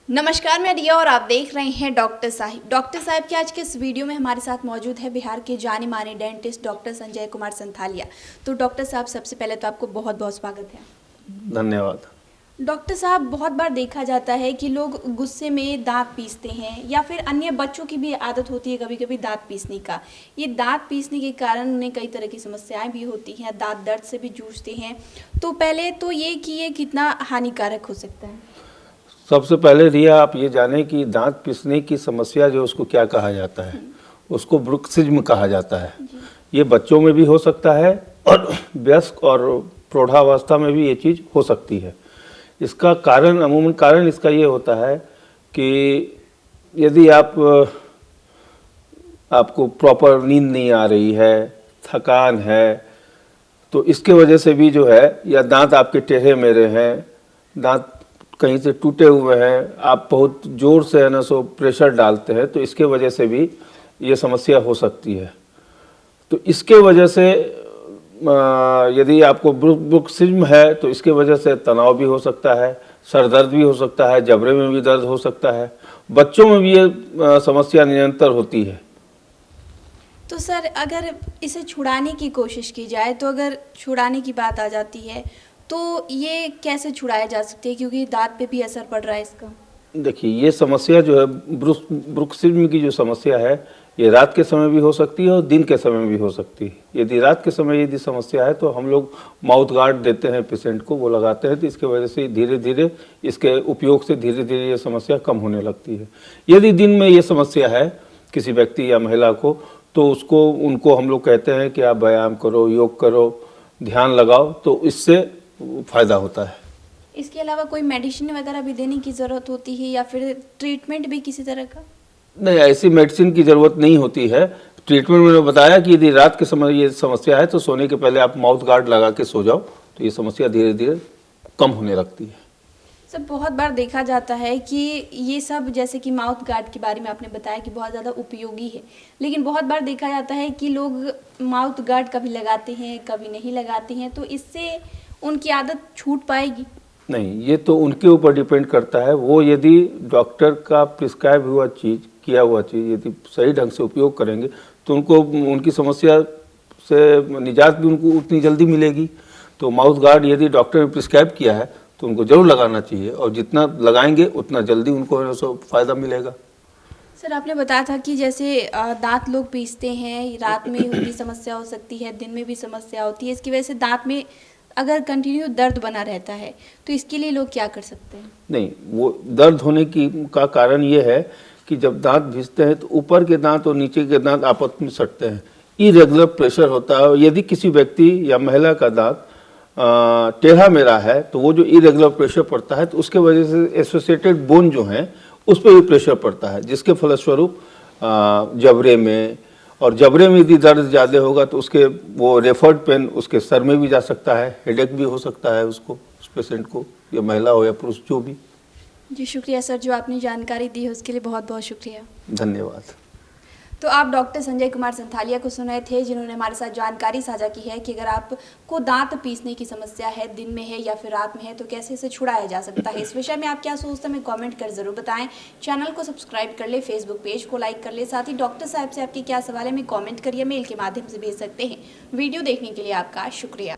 नमस्कार, मैं रिया और आप देख रहे हैं डॉक्टर साहिब। डॉक्टर साहिब के आज के इस वीडियो में हमारे साथ मौजूद है बिहार के जाने माने डेंटिस्ट डॉक्टर संजय कुमार संथालिया। तो डॉक्टर साहब, सबसे पहले तो आपको बहुत बहुत स्वागत है। धन्यवाद। डॉक्टर साहब, बहुत बार देखा जाता है कि लोग गुस्से में दांत पीसते हैं या फिर अन्य बच्चों की भी आदत होती है कभी कभी दांत पीसने का। ये दांत पीसने के कारण उन्हें कई तरह की समस्याएं भी होती हैं, दांत दर्द से भी जूझते हैं। तो पहले तो ये कि ये कितना हानिकारक हो सकता है। सबसे पहले रिया, आप ये जानें कि दांत पीसने की समस्या जो उसको क्या कहा जाता है, उसको ब्रुक्सिज्म कहा जाता है। ये बच्चों में भी हो सकता है और वयस्क और प्रौढ़ावस्था में भी ये चीज़ हो सकती है। इसका कारण, अमूमन कारण इसका ये होता है कि यदि आपको प्रॉपर नींद नहीं आ रही है, थकान है, तो इसके वजह से भी जो है, या दांत आपके टेढ़े मेढ़े हैं, दांत कहीं से टूटे हुए हैं, आप बहुत जोर से है ना सो प्रेशर डालते हैं, तो इसके वजह से भी ये समस्या हो सकती है। तो इसके वजह से यदि आपको ब्रुक्सिज्म है तो इसके वजह से तनाव भी हो सकता है, सर दर्द भी हो सकता है, जबड़े में भी दर्द हो सकता है। बच्चों में भी ये समस्या निरंतर होती है। तो सर, अगर इसे छुड़ाने की कोशिश की जाए, तो अगर छुड़ाने की बात आ जाती है तो ये कैसे छुड़ाया जा सकती है, क्योंकि दांत पे भी असर पड़ रहा है इसका। देखिए, ये समस्या जो है, ब्रुक्सिज्म की जो समस्या है, ये रात के समय भी हो सकती है और दिन के समय भी हो सकती है। यदि रात के समय यदि समस्या है तो हम लोग माउथ गार्ड देते हैं पेशेंट को, वो लगाते हैं, तो इसके वजह से धीरे धीरे इसके उपयोग से धीरे धीरे ये समस्या कम होने लगती है। यदि दिन में ये समस्या है किसी व्यक्ति या महिला को, तो उनको हम लोग कहते हैं कि आप व्यायाम करो, योग करो, ध्यान लगाओ, तो इससे फ़ायदा होता है। इसके अलावा कोई मेडिसिन वगैरह भी देने की ज़रूरत होती है या फिर ट्रीटमेंट भी किसी तरह का? नहीं, ऐसी मेडिसिन की ज़रूरत नहीं होती है। ट्रीटमेंट मैंने बताया कि यदि रात के समय ये समस्या है तो सोने के पहले आप माउथ गार्ड लगा के सो जाओ, तो ये समस्या धीरे धीरे कम होने लगती है। सर, बहुत बार देखा जाता है कि ये सब, जैसे कि माउथ गार्ड के बारे में आपने बताया कि बहुत ज़्यादा उपयोगी है, लेकिन बहुत बार देखा जाता है कि लोग माउथ गार्ड कभी लगाते हैं कभी नहीं लगाते हैं, तो इससे उनकी आदत छूट पाएगी? नहीं, ये तो उनके ऊपर डिपेंड करता है। वो यदि डॉक्टर का प्रिस्क्राइब हुआ चीज़, किया हुआ चीज़ यदि सही ढंग से उपयोग करेंगे तो उनको उनकी समस्या से निजात भी उनको उतनी जल्दी मिलेगी। तो माउथ गार्ड यदि डॉक्टर ने प्रिस्क्राइब किया है तो उनको ज़रूर लगाना चाहिए, और जितना लगाएंगे उतना जल्दी उनको फ़ायदा मिलेगा। सर, आपने बताया था कि जैसे दांत लोग पीसते हैं, रात में भी समस्या हो सकती है, दिन में भी समस्या होती है, इसकी वजह से दांत में अगर कंटिन्यू दर्द बना रहता है, तो इसके लिए लोग क्या कर सकते हैं? नहीं, वो दर्द होने का कारण ये है कि जब दांत घिसते हैं तो ऊपर के दांत और नीचे के दांत आपस में सटते हैं, इरेगुलर प्रेशर होता है। यदि किसी व्यक्ति या महिला का दांत टेढ़ा मेढ़ा है तो वो जो इरेगुलर प्रेशर पड़ता है, तो उसके वजह से एसोसिएटेड बोन जो हैं उस पर भी प्रेशर पड़ता है, जिसके फलस्वरूप जबड़े में, और जबड़े में यदि दर्द ज़्यादा होगा तो उसके वो रेफर्ड पेन उसके सर में भी जा सकता है, हेडेक भी हो सकता है उसको, उस पेशेंट को, या महिला हो या पुरुष जो भी। जी शुक्रिया सर, जो आपने जानकारी दी है उसके लिए बहुत बहुत शुक्रिया। धन्यवाद। तो आप डॉक्टर संजय कुमार संथालिया को सुन रहे थे, जिन्होंने हमारे साथ जानकारी साझा की है कि अगर आपको दांत पीसने की समस्या है, दिन में है या फिर रात में है, तो कैसे इसे छुड़ाया जा सकता है। इस विषय में आप क्या सोचते हैं, हमें कमेंट कर जरूर बताएं। चैनल को सब्सक्राइब कर ले, फेसबुक पेज को लाइक कर ले, साथ ही डॉक्टर साहब से आपके क्या सवाल है हमें कमेंट करिए, मेल के माध्यम से भेज सकते हैं। वीडियो देखने के लिए आपका शुक्रिया।